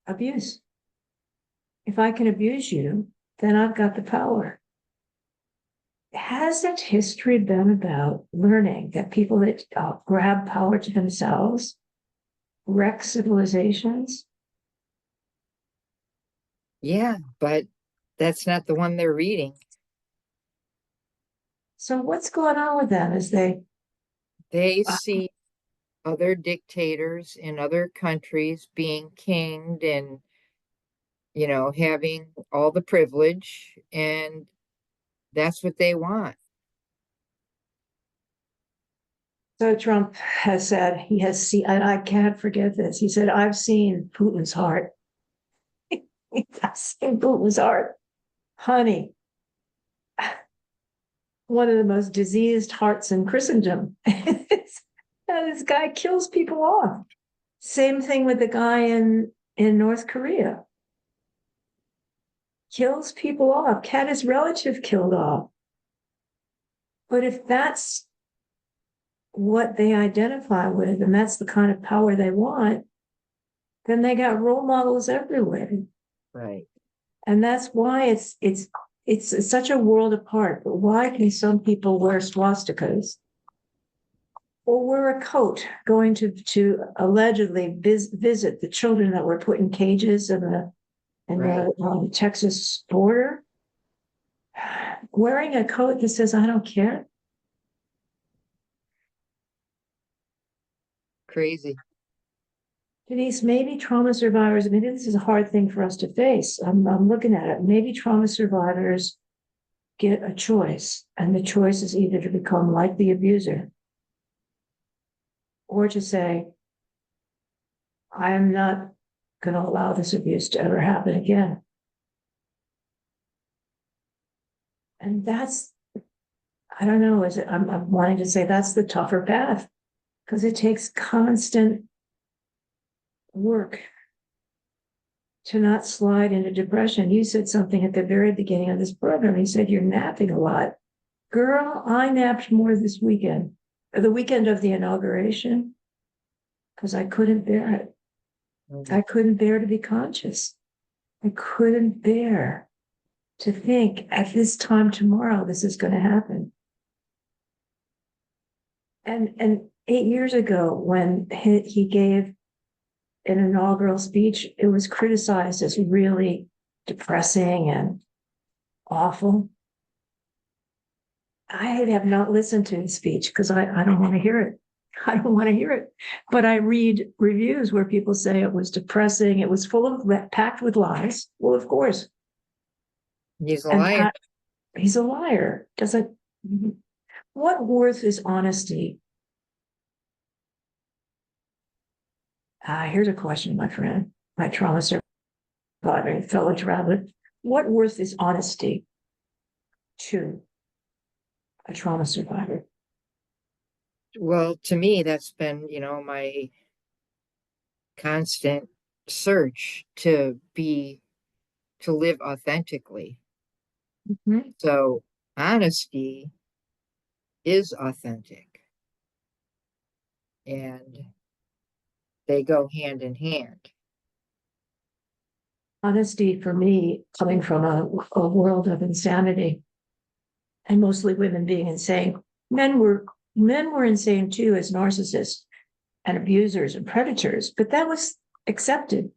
abuse. If I can abuse you, then I've got the power. Hasn't history been about learning that people that grab power to themselves wreck civilizations? Yeah, but that's not the one they're reading. So what's going on with them? Is They uh, see other dictators in other countries being kinged and, having all the privilege, and that's what they want. so Trump has said he has seen, and I can't forget this. He said, I've seen Putin's heart. I've seen Putin's heart. Honey, one of the most diseased hearts in Christendom. This guy kills people off. Same thing with the guy in North Korea. Kills people off, had his relative killed off. But if that's what they identify with, and that's the kind of power they want, then they got role models everywhere. Right. And that's why it's such a world apart. But why can some people wear swastikas or wear a coat going to allegedly visit the children that were put in cages in Right. the Texas border? Wearing a coat that says "I don't care." Crazy. Denise, maybe trauma survivors, maybe this is a hard thing for us to face. I'm looking at it. Maybe trauma survivors get a choice, and the choice is either to become like the abuser or to say, I am not going to allow this abuse to ever happen again. And that's, I don't know, I'm wanting to say that's the tougher path because it takes constant work to not slide into depression. You said something at the very beginning of this program. You said you're napping a lot. Girl, I napped more this weekend, the weekend of the inauguration, because I couldn't bear it. I couldn't bear to be conscious. I couldn't bear to think at this time tomorrow this is going to happen. And 8 years ago, when he gave an inaugural speech, it was criticized as really depressing and awful. I have not listened to his speech because I don't want to hear it. I don't want to hear it. But I read reviews where people say it was depressing. It was full of packed with lies. Well, of course. He's a And liar. he's a liar. Doesn't. What worth is honesty? Here's a question, my friend, my trauma survivor, fellow traveler. What worth is honesty to a trauma survivor? Well, to me, that's been, my constant search to live authentically. Mm-hmm. So honesty is authentic, and they go hand in hand. Honesty for me, coming from a world of insanity, and mostly women being insane. Men were insane too as narcissists and abusers and predators, but that was accepted.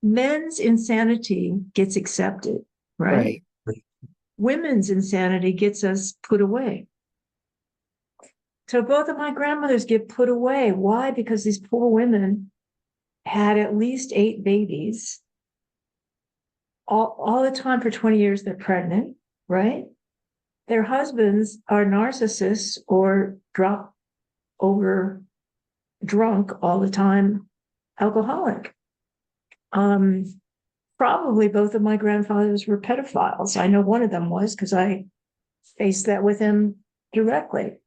Men's insanity gets accepted, right? Right. Women's insanity gets us put away. So both of my grandmothers get put away. Why? Because these poor women had at least 8 babies, all the time for 20 years they're pregnant, right? Their husbands are narcissists or drop over drunk all the time, alcoholic. Probably both of my grandfathers were pedophiles. I know one of them was because I faced that with him directly.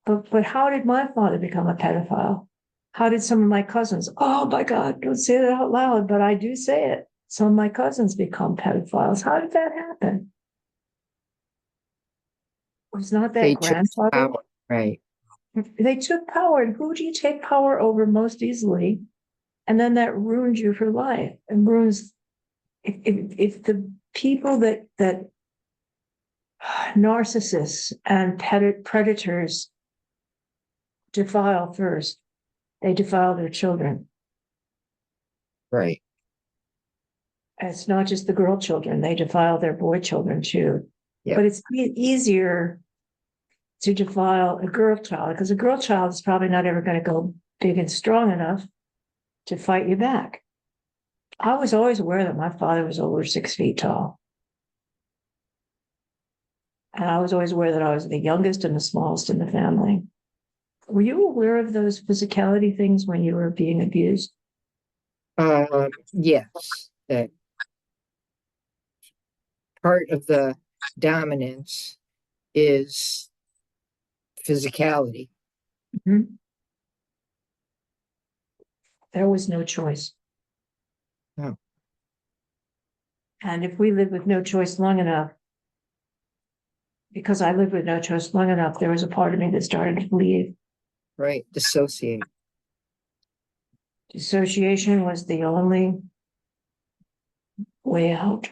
But how did my father become a pedophile? How did some of my cousins? Oh my God, don't say that out loud, but I do say it. Some of my cousins become pedophiles. How did that happen? Was not that They took grandfather? power, right? They took power. And who do you take power over most easily? And then that ruins you for life and ruins if the people that narcissists and predators defile first, they defile their children. Right. It's not just the girl children, they defile their boy children too. Yep. But it's easier to defile a girl child because a girl child is probably not ever going to go big and strong enough to fight you back. I was always aware that my father was over 6 feet tall. And I was always aware that I was the youngest and the smallest in the family. Were you aware of those physicality things when you were being abused? Yes, that part of the dominance is physicality. Mm-hmm. There was no choice. No. And if we lived with no choice long enough, because I lived with no choice long enough, there was a part of me that started to believe. Right. Dissociate. Dissociation was the only way out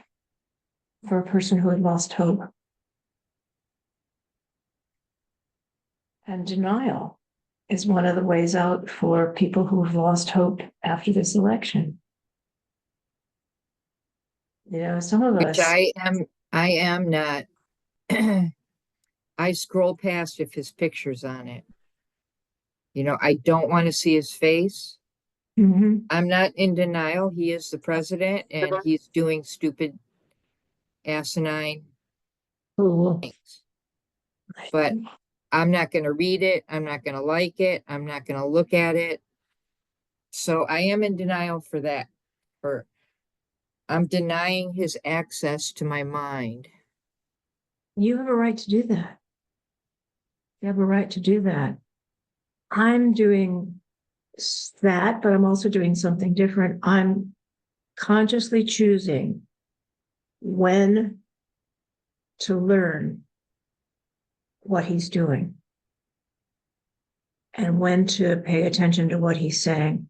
for a person who had lost hope. And denial is one of the ways out for people who have lost hope after this election. You know, some of Which us. I am not. I scroll past if his picture's on it. You know, I don't want to see his face. Mhm. I'm not in denial. He is the president and he's doing stupid, asinine Cool. things. But I'm not going to read it. I'm not going to like it. I'm not going to look at it. So I am in denial for that. Or I'm denying his access to my mind. You have a right to do that. You have a right to do that. I'm doing that, but I'm also doing something different. I'm consciously choosing when to learn what he's doing and when to pay attention to what he's saying.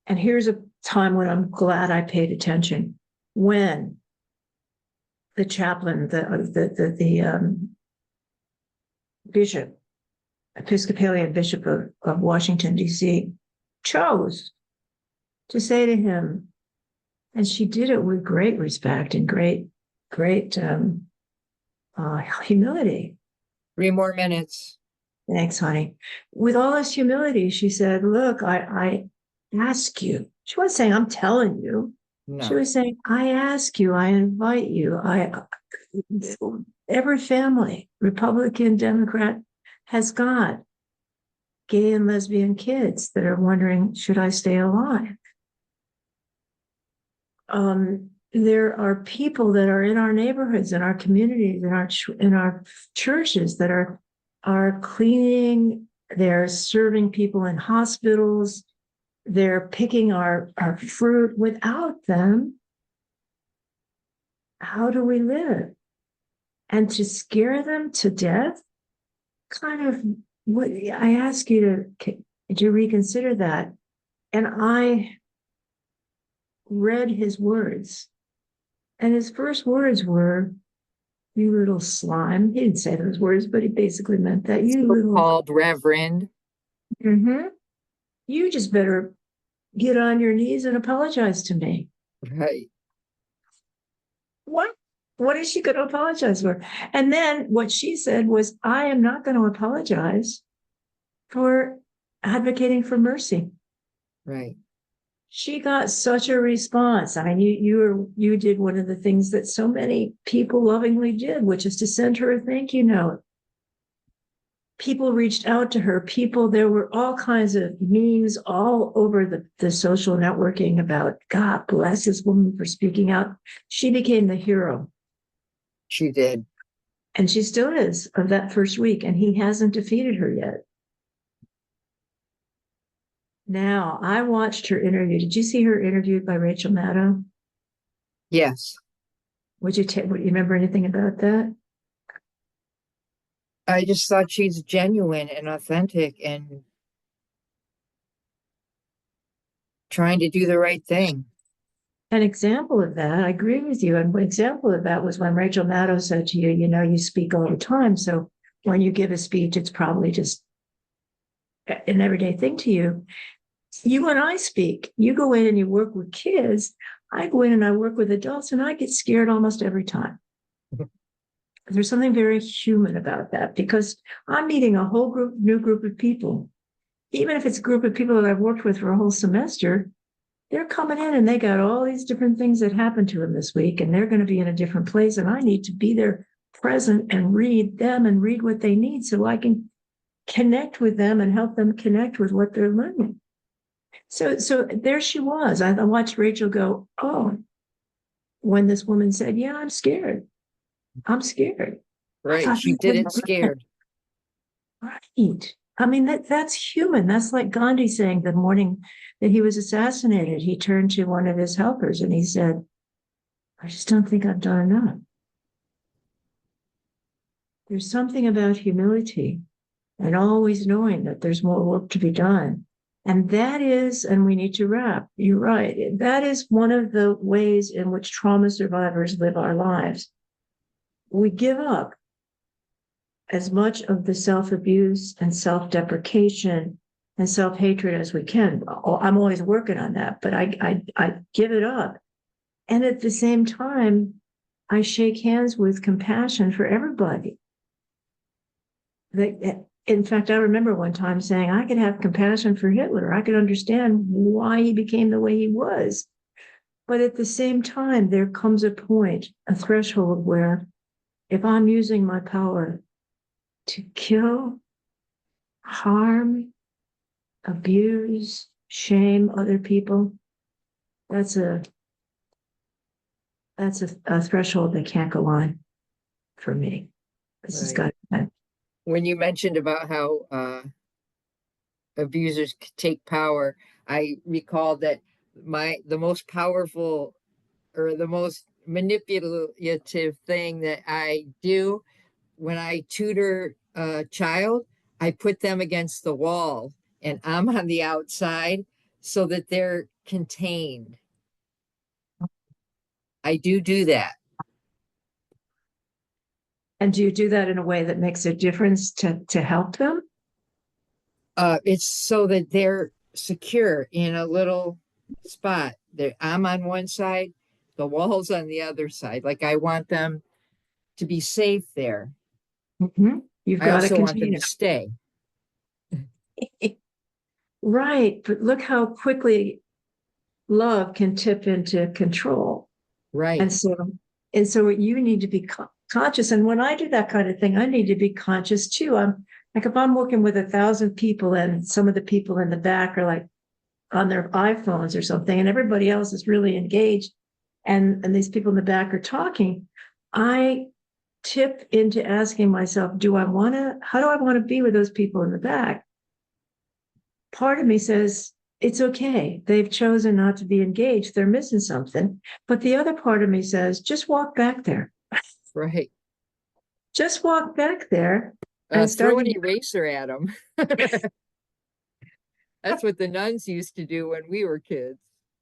And here's a time when I'm glad I paid attention. When the chaplain, the bishop, Episcopalian bishop of Washington, D.C., chose to say to him, and she did it with great respect and great humility. 3 more minutes. Thanks, honey. With all this humility, she said, look, I ask you. She wasn't saying, I'm telling you. No. She was saying, I ask you, I invite you. Every family, Republican, Democrat, has got gay and lesbian kids that are wondering, should I stay alive? There are people that are in our neighborhoods, in our communities, in our churches that are cleaning, they're serving people in hospitals, they're picking our fruit. Without them, how do we live? And to scare them to death, kind of what I ask you to reconsider that. And I read his words. And his first words were, you little slime. He didn't say those words, but he basically meant that. You little called Reverend. Mm-hmm. You just better get on your knees and apologize to me. Right. What? What is she going to apologize for? And then what she said was, I am not going to apologize for advocating for mercy. Right. she got such a response. I mean, you did one of the things that so many people lovingly did, which is to send her a thank you note. People reached out to her. There were all kinds of memes all over the social networking about God bless this woman for speaking out. She became the hero. She did. And she still is of that first week, and he hasn't defeated her yet. Now, I watched her interview. Did you see her interviewed by Rachel Maddow? Yes. Would you remember anything about that? I just thought she's genuine and authentic and trying to do the right thing. An example of that, I agree with you. And one example of that was when Rachel Maddow said to you, you speak all the time. So when you give a speech, it's probably just an everyday thing to you. You and I speak. You go in and you work with kids. I go in and I work with adults, and I get scared almost every time. There's something very human about that, because I'm meeting a whole new group of people. Even if it's a group of people that I've worked with for a whole semester, they're coming in and they got all these different things that happened to them this week, and they're going to be in a different place. And I need to be there present and read them and read what they need so I can connect with them and help them connect with what they're learning. So there she was. I watched Rachel go, oh, when this woman said, yeah, I'm scared. I'm scared. Right. She didn't scared. Right. I mean, that's human. That's like Gandhi saying the morning that he was assassinated, he turned to one of his helpers and he said, I just don't think I've done enough. There's something about humility and always knowing that there's more work to be done. And we need to wrap, you're right. That is one of the ways in which trauma survivors live our lives. We give up as much of the self-abuse and self-deprecation and self-hatred as we can. I'm always working on that, but I give it up. And at the same time, I shake hands with compassion for everybody. In fact, I remember one time saying, I could have compassion for Hitler. I could understand why he became the way he was. But at the same time, there comes a point, a threshold where if I'm using my power to kill, harm, abuse, shame other people, that's a threshold that can't go on for me. This has got to end. When you mentioned about how abusers take power, I recalled that the most powerful or the most manipulative thing that I do when I tutor a child, I put them against the wall and I'm on the outside so that they're contained. I do that. And do you do that in a way that makes a difference to help them? It's so that they're secure in a little spot. I'm on one side, the wall's on the other side. Like I want them to be safe there. Mm-hmm. You've I got to also want them continue. to stay. Right. But look how quickly love can tip into control. Right. And so you need to be conscious. And when I do that kind of thing, I need to be conscious too. I'm like, if I'm working with 1,000 people and some of the people in the back are like on their iPhones or something, and everybody else is really engaged, and these people in the back are talking, I tip into asking myself, how do I want to be with those people in the back? Part of me says, it's okay. They've chosen not to be engaged. They're missing something. But the other part of me says, just walk back there. Right. Just walk back there and Throw an eraser at them. That's what the nuns used to do when we were kids.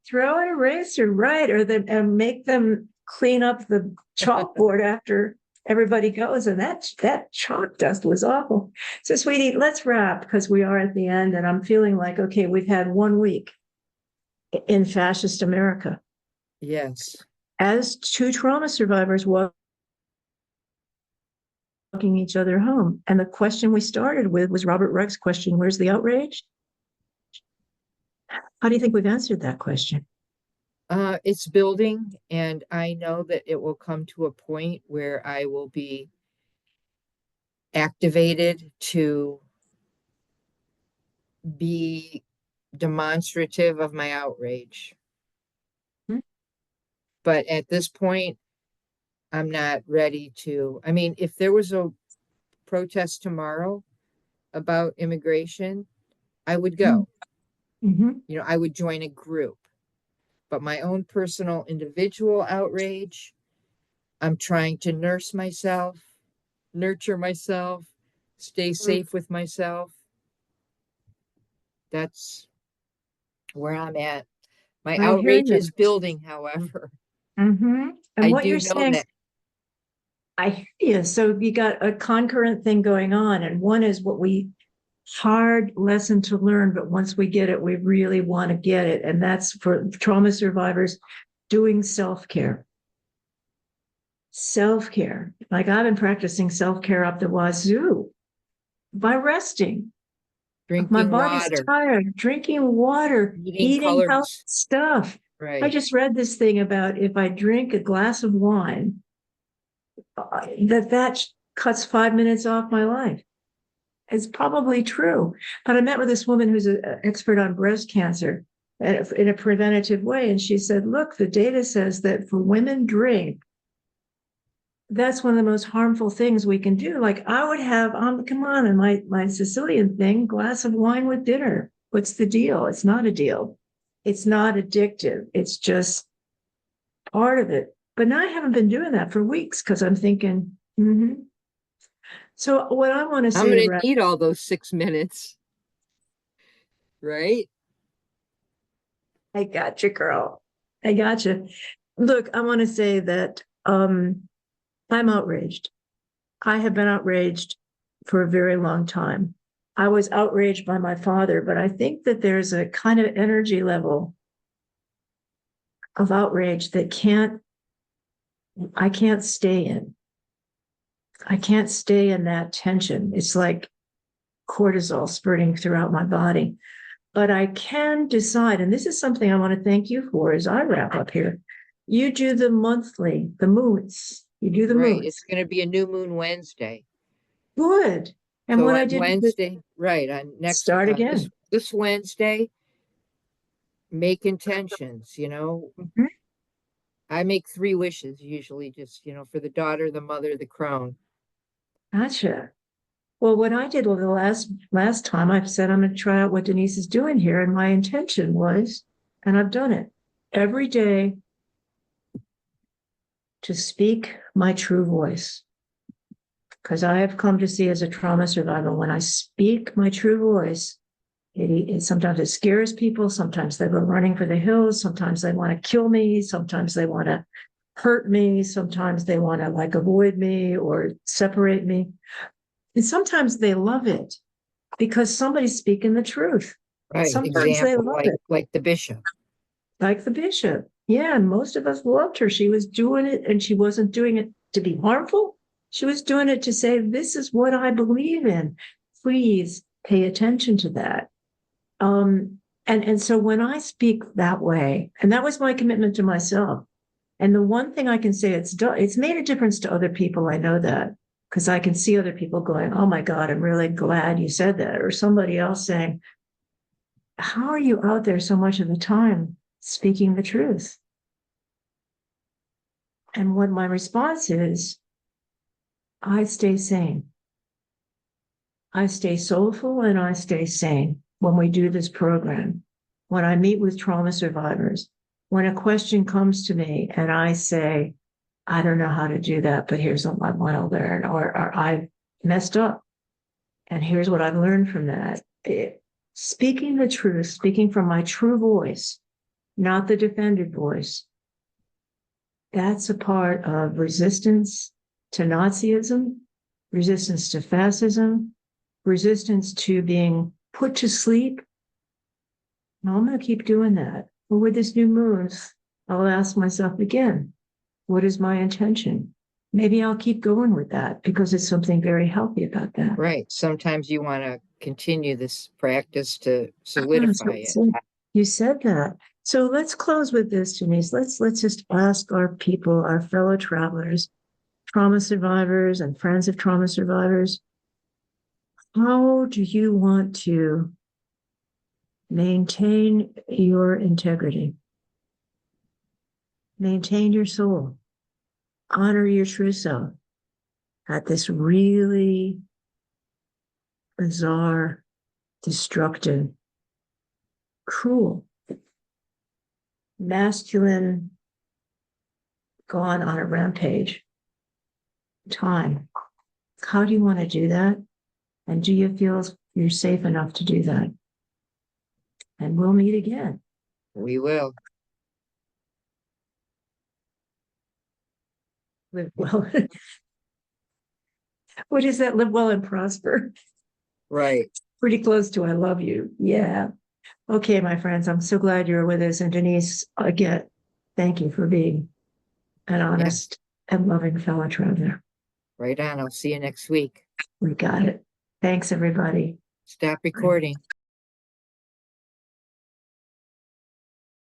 Throw an eraser, right? And make them clean up the chalkboard after everybody goes. And that chalk dust was awful. So, sweetie, let's wrap because we are at the end. And I'm feeling like, okay, we've had 1 week in fascist America. Yes. As two trauma survivors walking each other home. And the question we started with was Robert Reich's question, where's the outrage? How do you think we've answered that question? It's building, and I know that it will come to a point where I will be activated to be demonstrative of my outrage. Hmm? But at this point, I'm not ready to. I mean, if there was a protest tomorrow about immigration, I would go. Mm-hmm. You know, I would join a group. But my own personal individual outrage, I'm trying to nurture myself, stay safe with myself. That's where I'm at. My I hear outrage you. is building, however. Mm-hmm. And I what do you're know saying, that. I hear you. So you got a concurrent thing going on, and one is what we hard lesson to learn, but once we get it, we really want to get it. And that's for trauma survivors doing self-care. Self-care. Like I've been practicing self-care up the wazoo by resting. If my Drinking body's water, tired, drinking water, eating eating colored, healthy stuff. I right, just read this thing about if I drink a glass of wine, that cuts 5 minutes off my life. It's probably true. But I met with this woman who's an expert on breast cancer in a preventative way. And she said, look, the data says that for women drink, that's one of the most harmful things we can do. Like I would have, come on, and my Sicilian thing, glass of wine with dinner. What's the deal? It's not a deal. It's not addictive. It's just part of it. But now I haven't been doing that for weeks because I'm thinking, So what I want to I'm say to going to wrap, need all those 6 minutes, right? I got you, girl. I got you. Look, I want to say that I'm outraged. I have been outraged for a very long time. I was outraged by my father, but I think that there's a kind of energy level of outrage that I can't stay in. I can't stay in that tension. It's like cortisol spurting throughout my body. But I can decide, and this is something I want to thank you for as I wrap up here. You do the monthly, the moons. You do the Right. moons. It's going to be a new moon Wednesday. Good. And So what on I did was Wednesday, right, on next start this again. this Wednesday, make intentions, you know. Mhm. I make 3 wishes usually, just, for the daughter, the mother, the crone. Gotcha. Well, what I did the last time I said I'm going to try out what Denise is doing here, and my intention was, and I've done it every day, to speak my true voice. Because I have come to see as a trauma survivor, when I speak my true voice, sometimes it scares people. Sometimes they go running for the hills. Sometimes they want to kill me. Sometimes they want to hurt me. Sometimes they want to like avoid me or separate me. And sometimes they love it because somebody's speaking the truth. Right. Sometimes they Example, love like it, like the bishop. like the bishop. Yeah, and most of us loved her. She was doing it, and she wasn't doing it to be harmful. She was doing it to say, this is what I believe in. Please pay attention to that. Um, and so when I speak that way, and that was my commitment to myself. And the one thing I can say it's made a difference to other people. I know that because I can see other people going, oh my God, I'm really glad you said that. Or somebody else saying, how are you out there so much of the time speaking the truth? And what my response is, I stay sane. I stay soulful and I stay sane when we do this program. When I meet with trauma survivors, when a question comes to me and I say, I don't know how to do that, but here's what I want to learn, or I've messed up. And here's what I've learned from that. Speaking the truth, speaking from my true voice, not the defended voice, that's a part of resistance to Nazism, resistance to fascism, resistance to being put to sleep. Now, I'm going to keep doing that. But with this new moons, I'll ask myself again, what is my intention? Maybe I'll keep going with that because it's something very healthy about Right. Sometimes you want to continue this practice to that. solidify it. So, You said that. So let's close with this, Denise. Let's just ask our people, our fellow travelers, trauma survivors and friends of trauma survivors, how do you want to maintain your integrity? Maintain your soul. Honor your true self at this really bizarre, destructive, cruel, masculine, gone on a rampage time. How do you want to do that? And do you feel you're safe enough to do that? And we'll meet again. We will. Live well. What is that? Live well and prosper. Right. Pretty close to I love you. Yeah. Okay, my friends, I'm so glad you're with us. And Denise, again, thank you for being an honest and loving fellow traveler. Right on. I'll see you next week. We got it. Thanks, everybody. Stop recording.